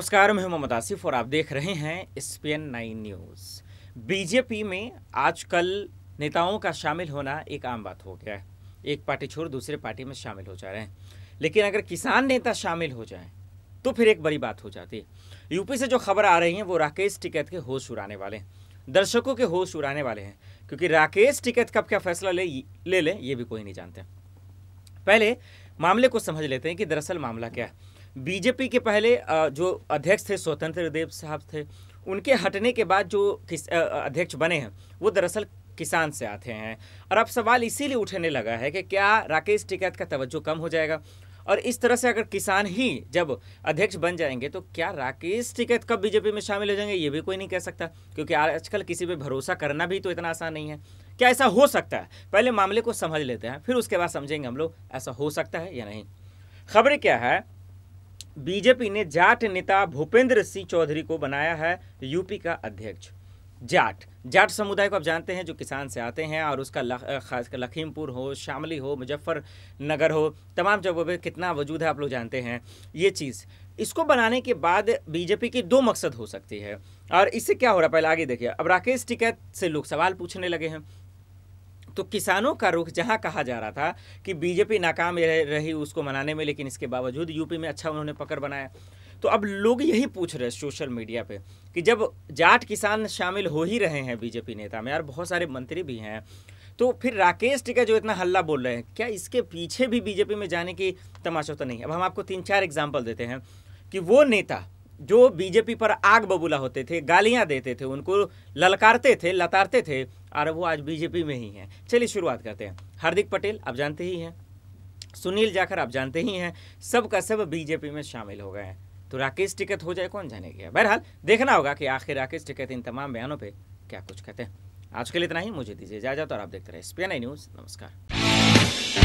नमस्कार, मैं हूं मोहम्मद आसिफ और आप देख रहे हैं SPN 9 न्यूज़। बीजेपी में आजकल नेताओं का शामिल होना एक आम बात हो गया है। एक पार्टी छोड़ दूसरे पार्टी में शामिल हो जा रहे हैं, लेकिन अगर किसान नेता शामिल हो जाएं तो फिर एक बड़ी बात हो जाती है। यूपी से जो खबर आ रही है वो राकेश टिकैत के होश उड़ाने वाले हैं, दर्शकों के होश उड़ाने वाले हैं, क्योंकि राकेश टिकैत कब क्या फैसला ले ये भी कोई नहीं जानते। पहले मामले को समझ लेते हैं कि दरअसल मामला क्या है। बीजेपी के पहले जो अध्यक्ष थे स्वतंत्र देव साहब थे, उनके हटने के बाद जो अध्यक्ष बने हैं वो दरअसल किसान से आते हैं। और अब सवाल इसीलिए उठने लगा है कि क्या राकेश टिकैत का तवज्जो कम हो जाएगा, और इस तरह से अगर किसान ही जब अध्यक्ष बन जाएंगे तो क्या राकेश टिकैत कब बीजेपी में शामिल हो जाएंगे ये भी कोई नहीं कह सकता, क्योंकि आजकल किसी पे भरोसा करना भी तो इतना आसान नहीं है। क्या ऐसा हो सकता है? पहले मामले को समझ लेते हैं, फिर उसके बाद समझेंगे हम लोग ऐसा हो सकता है या नहीं। खबरें क्या है, बीजेपी ने जाट नेता भूपेंद्र सिंह चौधरी को बनाया है यूपी का अध्यक्ष। जाट समुदाय को आप जानते हैं, जो किसान से आते हैं, और उसका खास लखीमपुर हो, शामली हो, मुजफ्फरनगर हो, तमाम जगहों पे कितना वजूद है आप लोग जानते हैं। ये चीज़ इसको बनाने के बाद बीजेपी की दो मकसद हो सकती है, और इससे क्या हो रहा है पहले आगे देखिए। अब राकेश टिकैत से लोग सवाल पूछने लगे हैं, तो किसानों का रुख जहां कहा जा रहा था कि बीजेपी नाकाम रही उसको मनाने में, लेकिन इसके बावजूद यूपी में अच्छा उन्होंने पकड़ बनाया, तो अब लोग यही पूछ रहे हैं सोशल मीडिया पे कि जब जाट किसान शामिल हो ही रहे हैं बीजेपी नेता में, और बहुत सारे मंत्री भी हैं, तो फिर राकेश टिकैत जो इतना हल्ला बोल रहे हैं, क्या इसके पीछे भी बीजेपी में जाने की तमाशा तो नहीं? अब हम आपको 3-4 एग्जाम्पल देते हैं कि वो नेता जो बीजेपी पर आग बबूला होते थे, गालियां देते थे, उनको ललकारते थे, लताड़ते थे, और वो आज बीजेपी में ही हैं। चलिए शुरुआत करते हैं। हार्दिक पटेल आप जानते ही हैं, सुनील जाखड़ आप जानते ही हैं, सब का सब बीजेपी में शामिल हो गए हैं। तो राकेश टिकैत हो जाए कौन जाने गया। बहरहाल देखना होगा कि आखिर राकेश टिकैत इन तमाम बयानों पे क्या कुछ कहते हैं। आज के लिए इतना ही, मुझे दीजिए इजाजत और आप देखते रहे SPN 9 न्यूज़। नमस्कार।